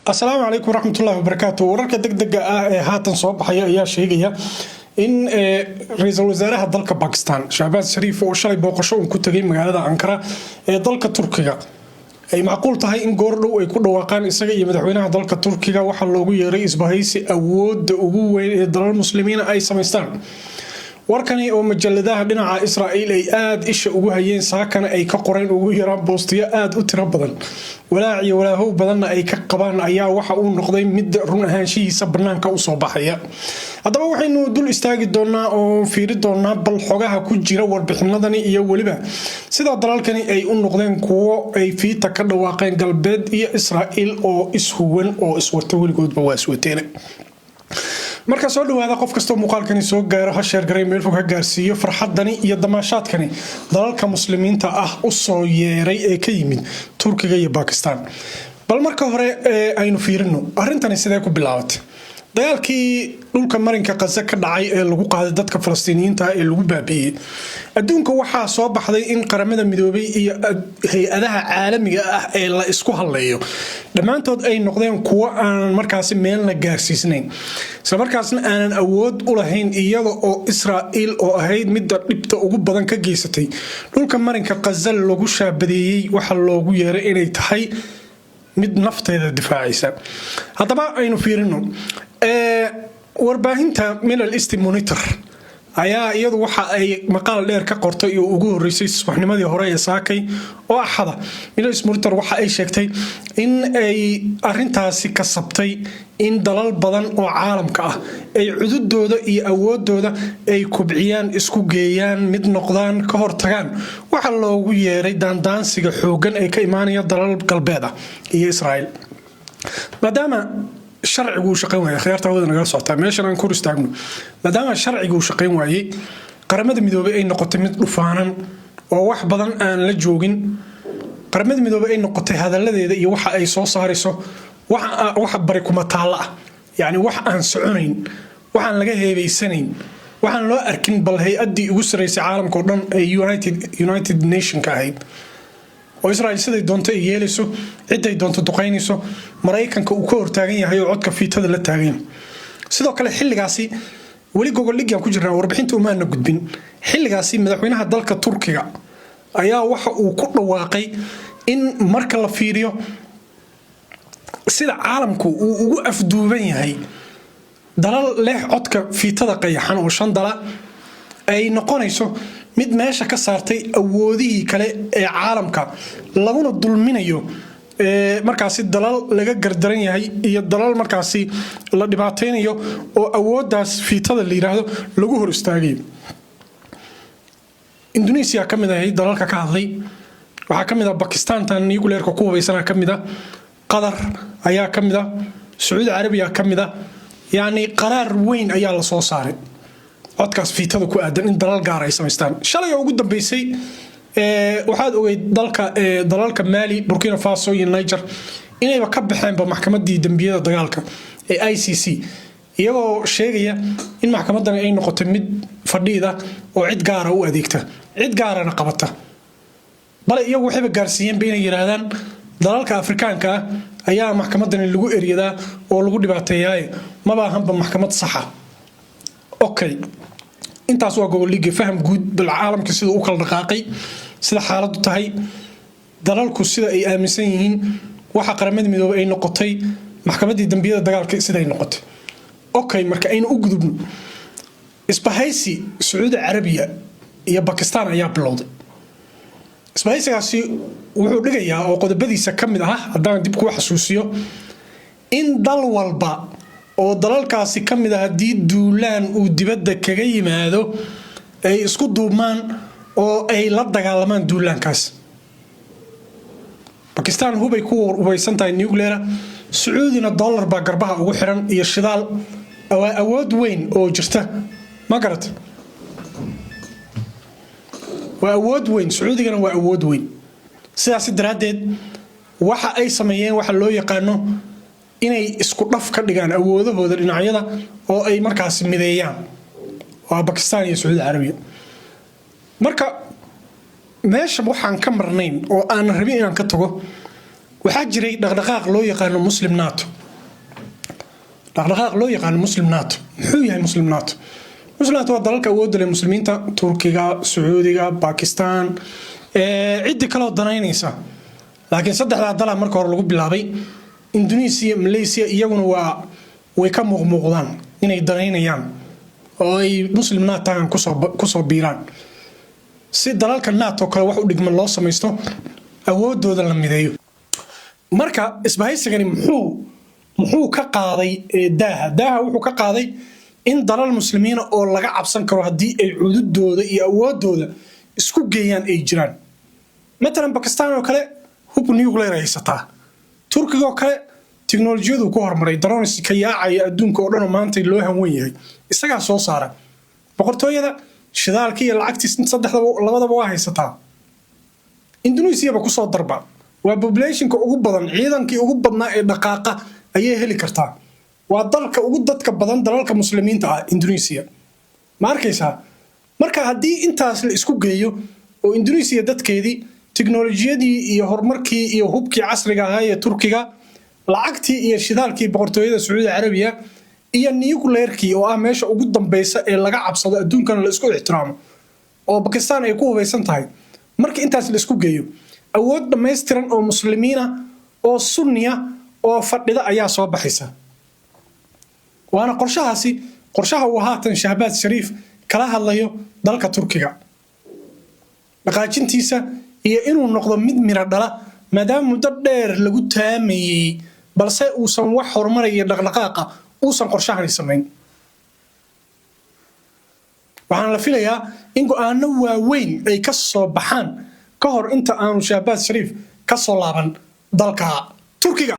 السلام عليكم ورحمة الله وبركاته. ورarka degdega ah ee haatan soo baxaya ayaa sheegaya in ra'iisul wasaaraha dalka Pakistan Shahbaz Sharif oo shalay booqasho ku tagay magaalada Ankara ee dalka Turkiga ay macquul tahay in goor dhow ay ku dhawaaqaan isaga iyo madaxweynaha dalka Turkiga waxa loogu yeeray isbahaysi awood ugu weyn ee dalal muslimiin ay sameystaan. warkani oo majalladaha dhinaca Israa'iil ay aad isha ugu hayeen saakana ay ka qoreen ugu yaraan boostiyo aad u tiro badan walaaciyo walaahow badanna ay ka qabaan ayaa waxa uu noqday mid run ahaanshihiisa banaanka u soo baxaya. haddaba waxaynu dul istaagi doonaa oo fiiri doonaa bal xogaha ku jira warbixinadani iyo waliba sida dalalkani ay u noqdeen kuwo ay fiita ka dhawaaqeen galbeed iyo Israa'iil oo ishuwan oo iswata weligoodba waa iswateen. marka soo dhawaada qof kasto muuqaalkani soo gaaro ha share garay meel fog ha gaarsiiyo farxadani iyo damaashaadkani dalalka muslimiinta ah u soo yeeray ee ka yimid Turkiga iyo Pakistan. bal marka hore aynu fiirino arintani sidee ku bilaabatay dagaalkii dhulka marinka Gaza ka dhacay ee lagu qaaday dadka Falastiiniyiinta ee lagu baabiyay adduunka waxa soo baxday in qaramada midoobay iyo hay'adaha caalamiga ah ee la isku haleeyo dhamaantood ay noqdeen kuwo aan markaas meel la gaarsiisnayn isla markaasna aanan awood u lahayn iyada oo Israa'iil oo ahayd mid dhibta ugu badan ka geysatay dhulka marinka Gaza lagu shaabadeeyay waxa loogu yeeray inay tahay mid nafteeda difaacaysa. haddaba aynu fiirino warbaahinta Middle East Monitor ayaa iyadu waxa ay maqaal dheer ka qortay oo ugu horeysay subaxnimadii hore ee saakay oo axada. Middle East Monitor waxa ay sheegtay in ay arintaasi ka sabtay in dalal badan oo caalamka ah ay cududooda iyo awoodooda ay kubciyaan isku geeyaan mid noqdaan ka hortagaan waxa loogu yeeray daandaansiga xoogan ee ka imaanaya dalal galbeed ah iyo Israa'iil. maadaama sharcigu shaqeyn waayay khiyaarta wadana naga socota meeshan aan ku istaagno maadaama sharcigu shaqeyn waayay qaramada midoobay ay noqotay mid dhufaanan oo wax badan aan la joogin qaramada midoobay ay noqotay hadaladeeda iyo waxa ay soo saarayso waxa bari kuma taala yani wax aan soconayn waxaan laga heebaysanayn waxaan loo arkin bal hay'adii ugu sareysay caalamka oo dhan ee United Nations ka ahayd oo Israa'iil siday doonto ay yeelayso ciday doonto duqeynayso Mareykanka uu ka hortaagan yahay oo codka fiitada la taagan. sidoo kale xilligaasi wali gogoligyan ku jirnaa warbixinta uma aan gudbin xilligaasi madaxweynaha dalka Turkiga ayaa waxa uu ku dhawaaqay in marka la fiiriyo sida caalamku uu ugu afduuban yahay dalal leh codka fiitada qayaxan oo shan dala ay noqonayso mid meesha ka saartay awoodihii kale ee caalamka laguna dulminayo markaasi dalal laga gardaran yahay iyo dalal markaasi la dhibaateynayo oo awoodaas fiitada la yiraahdo lagu hor istaagay. Indonesia kamid ah dalalka ka hadlay waxa kamid ah Pakistan tan nuclear-ka ku wareysana kamid ah Qatar ayaa kamid ah Saudi Arabia kamid ah yani qaraar weyn ayaa la soo saaray codkaas fiitada ku aadan in dalal gaar ay sameystaan. shalay ugu dambeysay waxaad ogeyd dalalka Mali, Burkina Faso iyo Niger inay ka baxeen maxkamadii dambiyada dagaalka ee ICC iyagoo sheegaya in maxkamadan ay noqoto mid fadhiida oo cid gaar ah u adeegta cid gaarana qabata bal iyagu waxay gaarsiiyeen inay yiraahdaan dalalka Afrikaanka ayaa maxkamadan lagu eriyadaa oo lagu dhibaateeyay ma baahanba maxkamad sax ah. okay intaas waa goboligii faham guud bal caalamka sida uu kala dhaqaaqay sida xaaladdu tahay dalalku sida ay aaminsan yihiin waxa qaramada midoobay ay noqotay maxkamadii dambiyada dagaalka sida ay noqotay. okay marka aynu u gudubno isbahaysi Saudi Arabia iyo Pakistan ayaa bilowday. isbahaysigaasi wuxuu dhigayaa oo qodobadiisa kamid ah haddaan dib ku xasuusiyo in dal walba oo dalalkaasi kamid ah hadii duulaan uu dibadda kaga yimaado ay isku duubmaan oo ay la dagaalamaan duulaankaas. Pakistan hubay ku waysan tahay nuclear Saudina dollar ba garbaha ugu xiran iyo shidaal awood weyn oo jirta ma garat waa awood weyn Saudigana waa awood weyn sidaas daraadeed waxa ay sameeyeen waxa loo yaqaano inay isku dhaf ka dhigaan awoodahooda dhinacyada oo ay markaas mideeyaan waa Pakistan iyo Saudi Arabia. marka meesha waxaan ka marnayn oo aan rabin inaan ka tago وحجري دغدغاق لو يقان مسلم ناتو دغدغاق لو يقان مسلم ناتو محو يهي مسلم ناتو مسلم ناتو waa dalalka awoodda leh muslimiinta Turkiga Sacuudiga Pakistan cidi kale oo danaynaysa laakiin saddexda dal marka hore lagu bilaabay Indonesia Malaysia iyaguna way ka muuqdaan inay danaynayaan oo ay muslim naataan ku soo biiraan si dalalka NATO kale wax u dhigman loo sameesto awoodooda la mideeyo marka isbahaysigani muxuu ka qaaday daaha wuxuu ka qaaday in dalal muslimiina oo laga cabsan karo hadii ay cududooda iyo awoodooda isku geeyaan ay jiraan مثلا باكستان oo kale hub nuclear haysataa Turkiga oo kale tiknoolajiyadu ku hormaray drones ka yaacay adduunka oo dhan maanta loo hanwen yahay isaga soo saara boqortooyada shidaalka iyo lacagtiisa saddexdaba labadaba waa haysataa Indonesia ba ku soo darba waa population-ka ugu badan ciidankii ugu badnaa ee dhaqaaqa ayay heli kartaa waa dalka ugu dadka badan dalalka muslimiinta ah Indonesia ma arkaysaa marka hadii intaas la isku geeyo oo Indonesia dadkeedii tiknoolajiyadii iyo horumarkii iyo hubkii casriga ah ee Turkiga lacagtii iyo shidaalkii boqortooyada Sacuudi Carabiya iyo nuclear-kii oo ah meesha ugu dambaysa ee laga cabsado adduunkan la isku ixtiraamo oo Pakistan ay ku hubeysan tahay marka intaas la isku geeyo awood dhameystiran oo muslimiina oo sunniya oo fadhida ayaa soo baxaysa waana qorshaha uu haatan Shahbaz Sharif kala hadlayo dalka Turkiga dhaqaajintiisa iyo inuu noqdo mid mira dhala maadaama muddo dheer lagu taamayay balse uusan wax horumaraya dhaqdhaqaaqa uusan qorshahan samayn waxaan la filayaa in go'aano waaweyn ay ka soo baxaan ka hor inta aanu Shahbaz Sharif ka soo laaban dalka Turkiga